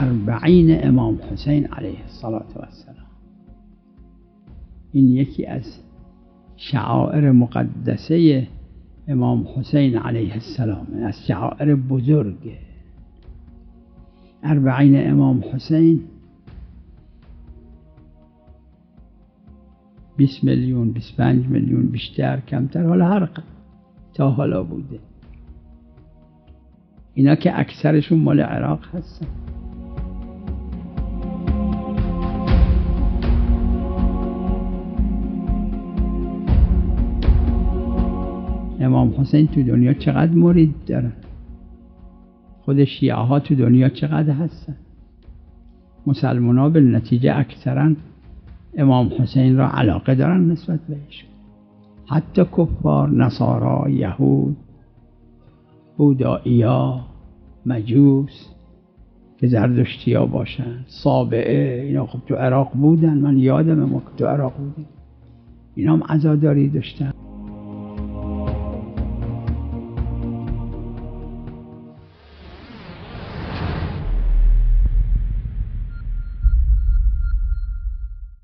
اربعین امام حسین علیه السلام. این یکی از شعائر مقدسه امام حسین علیه السلام، از شعائر بزرگ. اربعین امام حسین 20 میلیون 25 میلیون، بیشتر کمتر، حالا هر تا حالا بوده. اینا که اکثرشون مال عراق هستن. امام حسین تو دنیا چقدر مرید دارن، خود شیعه ها تو دنیا چقدر هستن. مسلمان ها به نتیجه اکثرا امام حسین را علاقه دارن نسبت بهش، حتی کفار، نصارا، یهود، بودائیا، مجوس که زردشتی ها باشن، سابعه، اینا خب تو عراق بودن. من یادمه ما که تو عراق بودیم، اینا هم عزاداری داشتن.